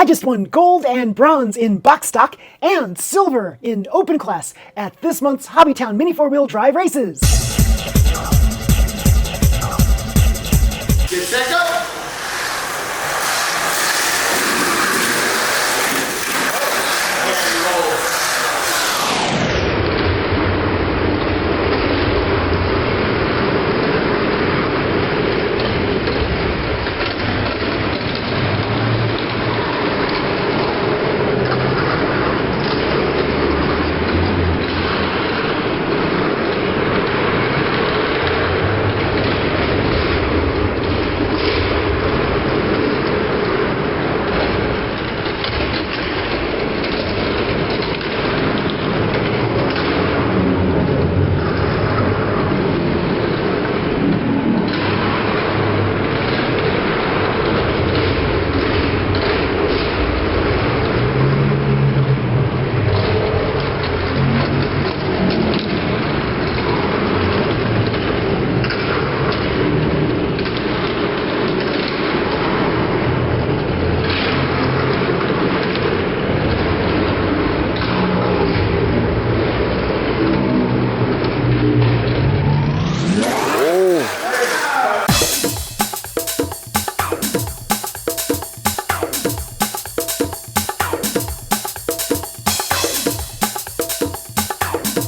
I just won gold and bronze in box stock and silver in open class at this month's Hobbytown Mini 4-Wheel Drive Races. Get set, go!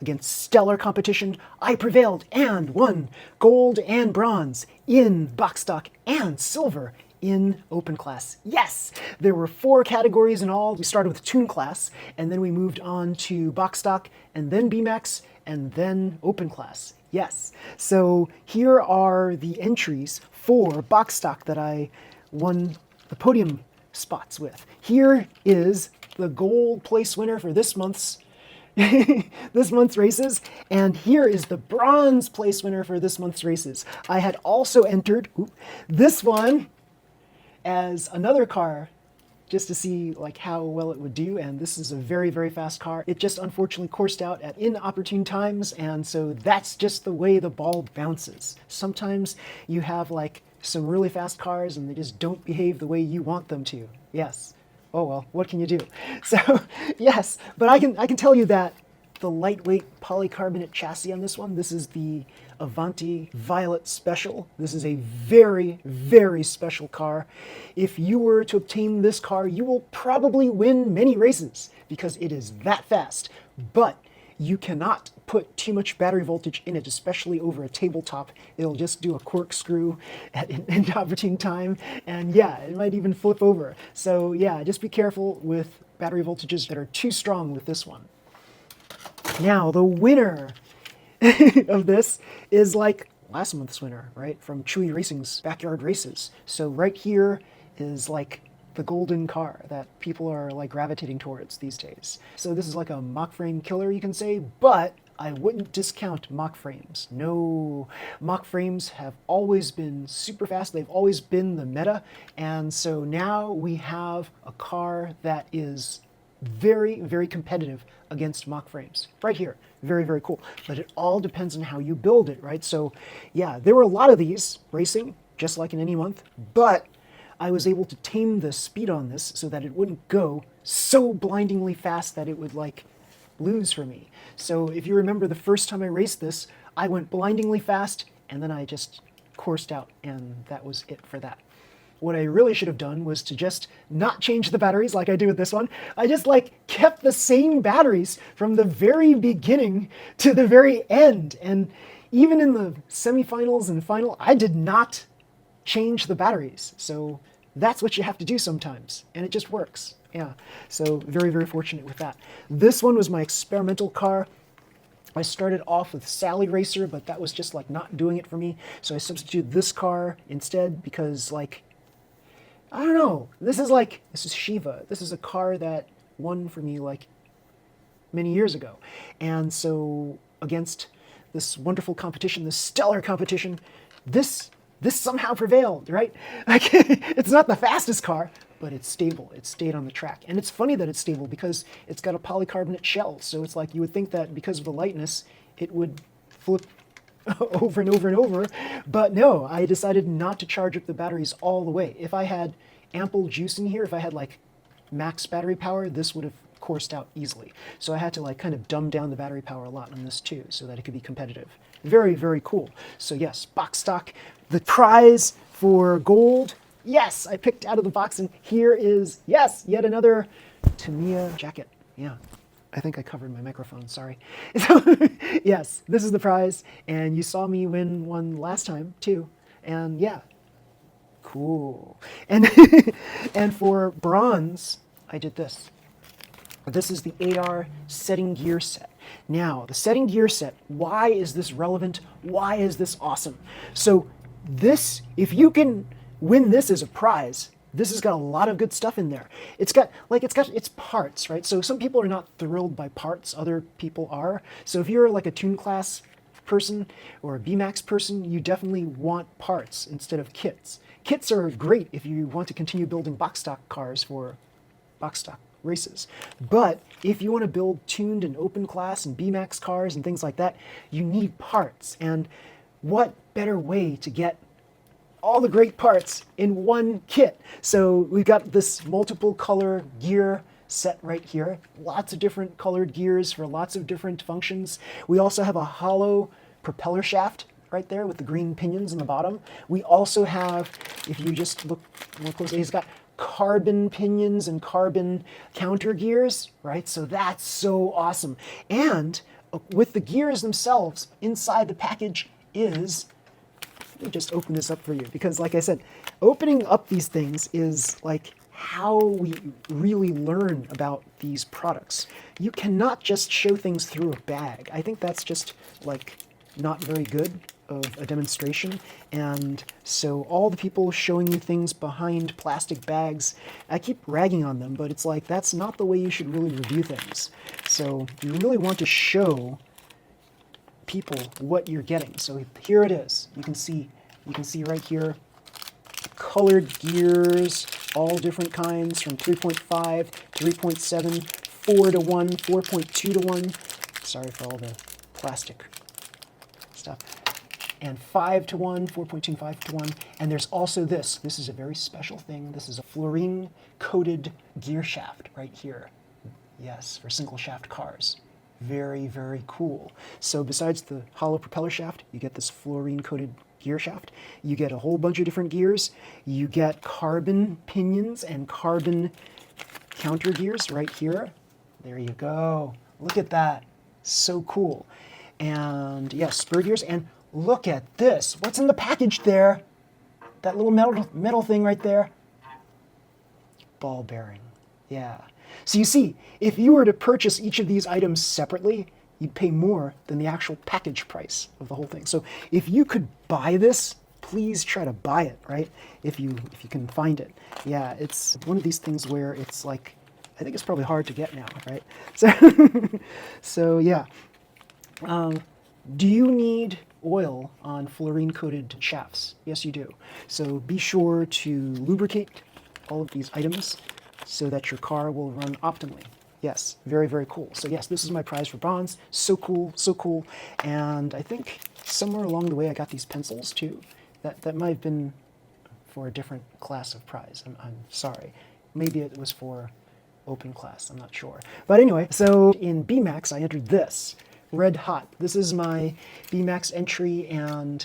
Against stellar competition, I prevailed and won gold and bronze in box stock and silver in open class. Yes! There were 4 categories in all. We started with tune class, and then we moved on to box stock, and then BMAX, and then open class. Yes. So here are the entries for box stock that I won the podium spots with. Here is the gold place winner for this month's races, and here is the bronze place winner for this month's races. I had also entered this one as another car just to see like how well it would do, and this is a very, very fast car. It just unfortunately coursed out at inopportune times, and so that's just the way the ball bounces. Sometimes you have like some really fast cars and they just don't behave the way you want them to. Yes. Oh well, what can you do? So yes, but I can tell you that the lightweight polycarbonate chassis on this one, this is the Avanti Violet Special. This is a very, very special car. If you were to obtain this car, you will probably win many races because it is that fast. But you cannot put too much battery voltage in it, especially over a tabletop. It'll just do a corkscrew at an inopportune time, and yeah, it might even flip over. So yeah, just be careful with battery voltages that are too strong with this one. Now, the winner of this is like last month's winner, right? From Chewy Racing's Backyard Races. So right here is like the golden car that people are like gravitating towards these days. So this is like a mock frame killer, you can say, but I wouldn't discount mock frames. No, mock frames have always been super fast. They've always been the meta. And so now we have a car that is very, very competitive against mock frames. Right here, very, very cool. But it all depends on how you build it, right? So yeah, there were a lot of these racing, just like in any month, but I was able to tame the speed on this so that it wouldn't go so blindingly fast that it would like lose for me. So if you remember the first time I raced this, I went blindingly fast and then I just coursed out, and that was it for that. What I really should have done was to just not change the batteries like I do with this one. I just like kept the same batteries from the very beginning to the very end. And even in the semifinals and final, I did not change the batteries. So that's what you have to do sometimes, and it just works. Yeah, so very, very fortunate with that. This one was my experimental car. I started off with Sally Racer, but that was just like not doing it for me. So I substituted this car instead because like, I don't know, this is Shiva. This is a car that won for me like many years ago. And so against this wonderful competition, this stellar competition, this somehow prevailed, right? Like, it's not the fastest car, but it's stable. It stayed on the track. And it's funny that it's stable because it's got a polycarbonate shell. So it's like you would think that because of the lightness, it would flip over and over and over. But no, I decided not to charge up the batteries all the way. If I had ample juice in here, if I had like max battery power, this would have coursed out easily. So I had to like kind of dumb down the battery power a lot on this too, so that it could be competitive. Very, very cool. So yes, box stock. The prize for gold, yes, I picked out of the box, and here is, yes, yet another Tamiya jacket. Yeah, I think I covered my microphone, sorry. So, yes, this is the prize, and you saw me win one last time too, and yeah, cool. And, and for bronze, I did this. This is the AR setting gear set. Now, the setting gear set, why is this relevant? Why is this awesome? So this, if you can win this as a prize, this has got a lot of good stuff in there. It's got its parts, right? So some people are not thrilled by parts, other people are. So if you're like a tune class person or a BMAX person, you definitely want parts instead of kits. Kits are great if you want to continue building box stock cars for box stock races. But if you want to build tuned and open class and BMAX cars and things like that, you need parts. And what better way to get all the great parts in one kit? So we've got this multiple color gear set right here. Lots of different colored gears for lots of different functions. We also have a hollow propeller shaft right there with the green pinions in the bottom. We also have, if you just look more closely, it's got carbon pinions and carbon counter gears, right? So that's so awesome. And with the gears themselves, inside the package is, let me just open this up for you, because like I said, opening up these things is like how we really learn about these products. You cannot just show things through a bag. I think that's just like not very good of a demonstration. And so all the people showing you things behind plastic bags, I keep ragging on them, but it's like that's not the way you should really review things. So you really want to show people what you're getting. So here it is. You can see right here colored gears, all different kinds from 3.5, 3.7, 4 to 1, 4.2 to 1. Sorry for all the plastic stuff. And 5 to 1, 4.2, 5 to 1. And there's also this. This is a very special thing. This is a fluorine-coated gear shaft right here. Yes, for single shaft cars. Very, very cool. So besides the hollow propeller shaft, you get this fluorine-coated gear shaft. You get a whole bunch of different gears. You get carbon pinions and carbon counter gears right here. There you go. Look at that. So cool. And yes, spur gears. And look at this. What's in the package there? That little metal thing right there. Ball bearing. Yeah. So you see, if you were to purchase each of these items separately, you'd pay more than the actual package price of the whole thing. So if you could buy this, please try to buy it, right? If you can find it. Yeah, it's one of these things where it's like, I think it's probably hard to get now, right? So yeah. Do you need oil on fluorine-coated shafts? Yes, you do. So be sure to lubricate all of these items so that your car will run optimally. Yes, very, very cool. So yes, this is my prize for bronze. So cool, so cool. And I think somewhere along the way I got these pencils too. That might have been for a different class of prize. I'm sorry. Maybe it was for open class, I'm not sure. But anyway, so in BMAX I entered this. Red Hot. This is my BMAX entry, and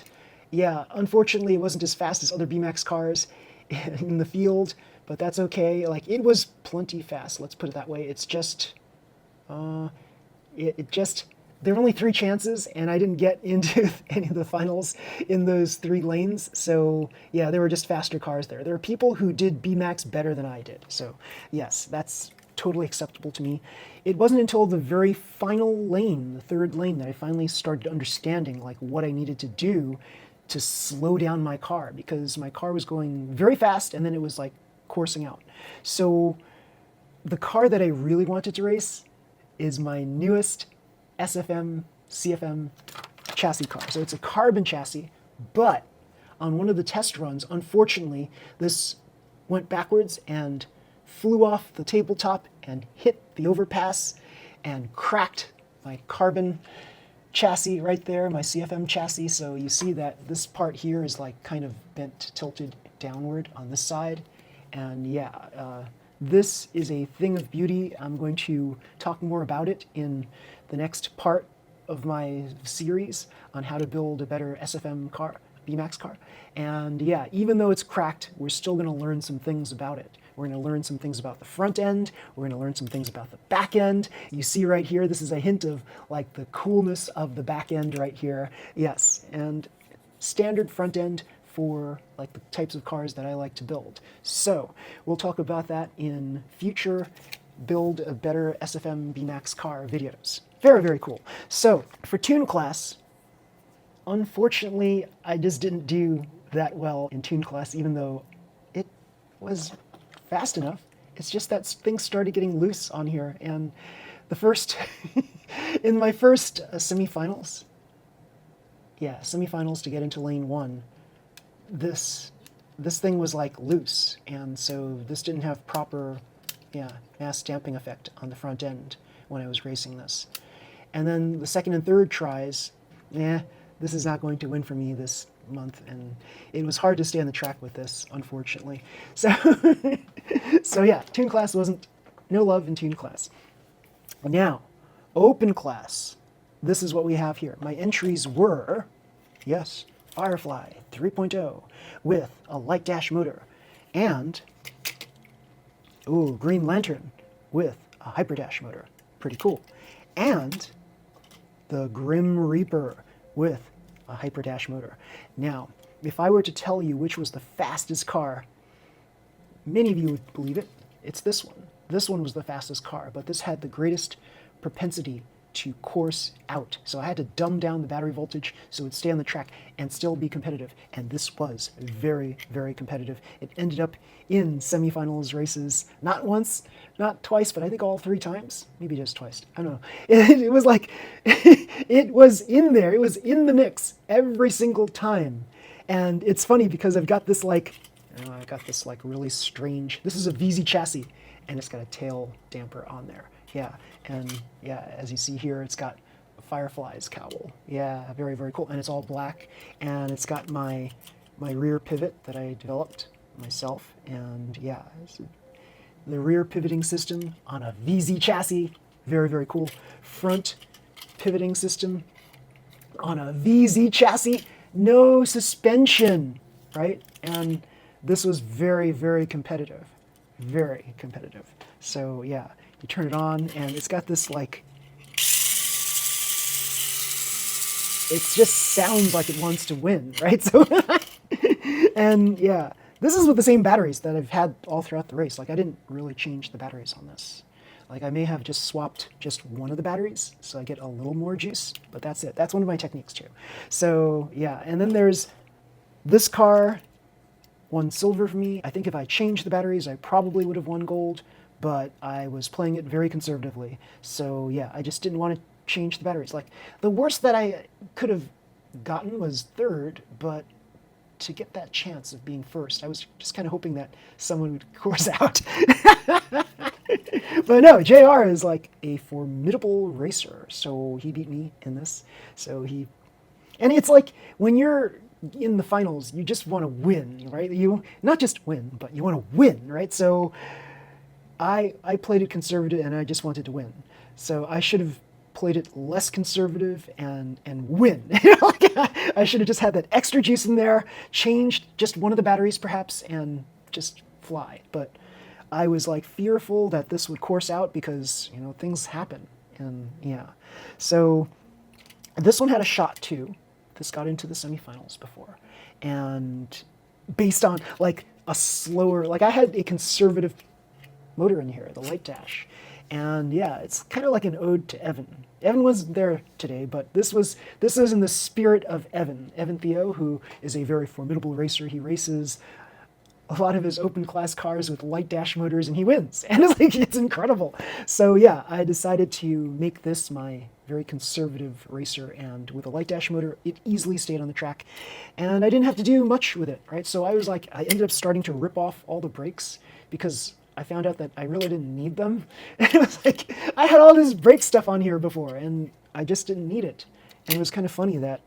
yeah, unfortunately it wasn't as fast as other BMAX cars in the field, but that's okay. Like, it was plenty fast, let's put it that way. It's just, there were only 3 chances, and I didn't get into any of the finals in those 3 lanes, so yeah, there were just faster cars there. There are people who did BMAX better than I did, so yes, that's totally acceptable to me. It wasn't until the very final lane, the 3rd lane, that I finally started understanding like what I needed to do to slow down my car, because my car was going very fast and then it was like coursing out. So the car that I really wanted to race is my newest SFM CFM chassis car. So it's a carbon chassis, but on one of the test runs, unfortunately, this went backwards and flew off the tabletop and hit the overpass and cracked my carbon chassis right there, my CFM chassis. So you see that this part here is like kind of bent, tilted downward on this side. And yeah, This is a thing of beauty. I'm going to talk more about it in the next part of my series on how to build a better SFM car, BMAX car. And yeah, even though it's cracked, we're still going to learn some things about it. We're going to learn some things about the front end. We're going to learn some things about the back end. You see right here, this is a hint of like the coolness of the back end right here. Yes, and standard front end for like the types of cars that I like to build. So we'll talk about that in future build a better SFM BMAX car videos. Very, very cool. So for tune class, unfortunately, I just didn't do that well in tune class, even though it was fast enough. It's just that things started getting loose on here. And the first, in my first semifinals, semifinals to get into lane 1, this thing was like loose. And so this didn't have proper, mass damping effect on the front end when I was racing this. And then the second and third tries, this is not going to win for me this month, and it was hard to stay on the track with this, unfortunately. So, so yeah, tune class no love in tune class. Now, open class, this is what we have here. My entries were, yes, Firefly 3.0 with a light dash motor, and, Green Lantern with a hyper dash motor, pretty cool, and the Grim Reaper with a hyper dash motor. Now, if I were to tell you which was the fastest car, many of you would believe it. It's this one. This one was the fastest car, but this had the greatest propensity to course out. So I had to dumb down the battery voltage so it would stay on the track and still be competitive. And this was very, very competitive. It ended up in semifinals races, not once, not twice, but I think all 3 times. Maybe just twice. I don't know. It was like, it was in there. It was in the mix every single time. And it's funny because I've got this really strange, this is a VZ chassis, and it's got a tail damper on there. Yeah, and as you see here, it's got a Firefly's cowl. Yeah, very, very cool. And it's all black, and it's got my rear pivot that I developed myself, and it's the rear pivoting system on a VZ chassis. Very, very cool. Front pivoting system on a VZ chassis. No suspension, right? And this was very, very competitive. Very competitive. So yeah, you turn it on and it's got this like, it just sounds like it wants to win, right? So, and this is with the same batteries that I've had all throughout the race. Like I didn't really change the batteries on this. Like I may have just swapped just one of the batteries so I get a little more juice, but that's it. That's one of my techniques too. So and then there's this car, won silver for me. I think if I changed the batteries, I probably would have won gold, but I was playing it very conservatively. So I just didn't want to change the batteries. Like the worst that I could have gotten was third, but to get that chance of being first, I was just kind of hoping that someone would course out. But no, JR is like a formidable racer, so he beat me in this. And it's like when you're in the finals, you just want to win, right? You not just win, but you want to win, right? So I played it conservative and I just wanted to win. So I should have played it less conservative and win. I should have just had that extra juice in there, changed just one of the batteries perhaps, and just fly. But I was like fearful that this would course out because things happen, and So this one had a shot too. This got into the semifinals before, and based on like a slower, like I had a conservative motor in here, the light dash, and it's kind of like an ode to Evan. Evan wasn't there today, but this was in the spirit of Evan Theo, who is a very formidable racer. He races a lot of his open class cars with light dash motors, and he wins. And it's incredible. So I decided to make this my very conservative racer, and with a light dash motor, it easily stayed on the track, and I didn't have to do much with it, right? So I ended up starting to rip off all the brakes because I found out that I really didn't need them. And it was like, I had all this brake stuff on here before, and I just didn't need it. And it was kind of funny that,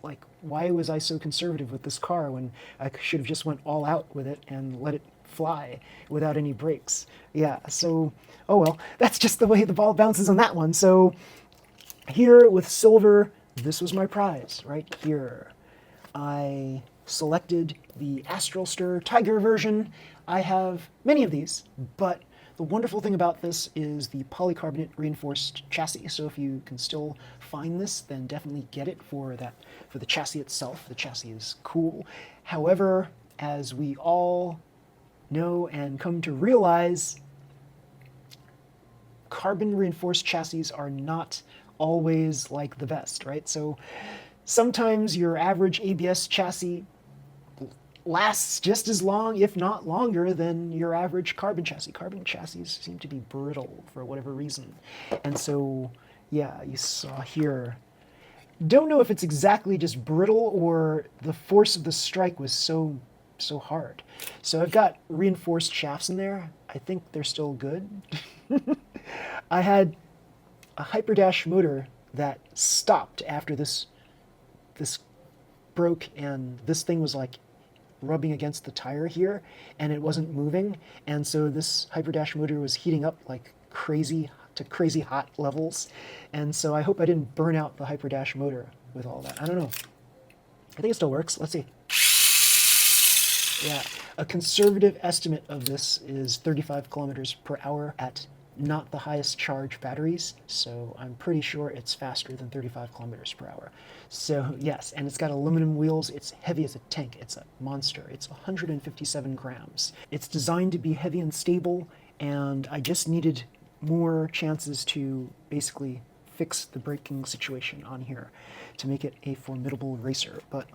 like, why was I so conservative with this car when I should have just went all out with it and let it fly without any brakes. Yeah, so, oh well, that's just the way the ball bounces on that one. So here with silver, this was my prize right here. I selected the Astral Stir Tiger version. I have many of these, but the wonderful thing about this is the polycarbonate reinforced chassis. So if you can still find this, then definitely get it for the chassis itself. The chassis is cool. However, as we all know and come to realize, carbon reinforced chassis are not always like the best, right? So sometimes your average ABS chassis lasts just as long, if not longer, than your average carbon chassis. Carbon chassis seem to be brittle for whatever reason. And so, yeah, you saw here. Don't know if it's exactly just brittle or the force of the strike was so hard. So I've got reinforced shafts in there. I think they're still good. I had a Hyperdash motor that stopped after this broke, and this thing was like rubbing against the tire here, and it wasn't moving, and so this Hyperdash motor was heating up like crazy to crazy hot levels, and so I hope I didn't burn out the Hyperdash motor with all that. I don't know. I think it still works. Let's see. Yeah, a conservative estimate of this is 35 kilometers per hour at not the highest charge batteries, so I'm pretty sure it's faster than 35 kilometers per hour. So yes, and it's got aluminum wheels. It's heavy as a tank. It's a monster. It's 157 grams. It's designed to be heavy and stable, and I just needed more chances to basically fix the braking situation on here to make it a formidable racer. But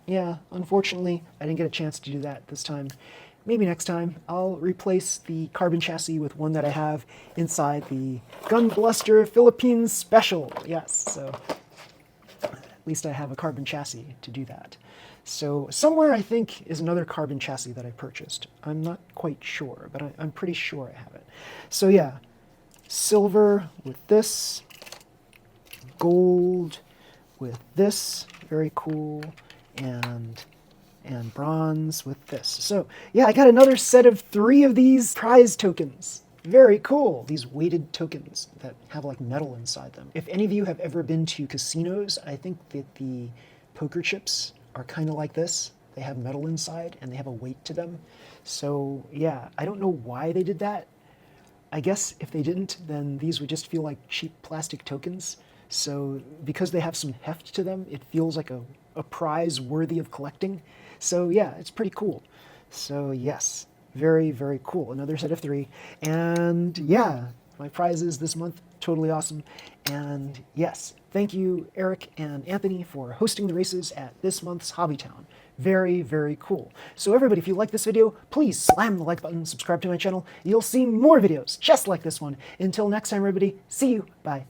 yeah, unfortunately, I didn't get a chance to do that this time. Maybe next time I'll replace the carbon chassis with one that I have inside the Gunbluster Philippines Special. Yes, so at least I have a carbon chassis to do that. So somewhere I think is another carbon chassis that I purchased. I'm not quite sure, but I'm pretty sure I have it. So yeah, silver with this, gold with this, very cool, and bronze with this. So yeah, I got another set of 3 of these prize tokens. Very cool. These weighted tokens that have like metal inside them. If any of you have ever been to casinos, I think that the poker chips are kind of like this. They have metal inside and they have a weight to them. So yeah, I don't know why they did that. I guess if they didn't, then these would just feel like cheap plastic tokens. So because they have some heft to them, it feels like a prize worthy of collecting. So yeah, it's pretty cool. So yes, very, very cool. Another set of 3. And yeah, my prizes this month, totally awesome. And yes, thank you, Eric and Anthony, for hosting the races at this month's Hobbytown. Very, very cool. So everybody, if you like this video, please slam the like button, subscribe to my channel. You'll see more videos just like this one. Until next time, everybody, see you. Bye.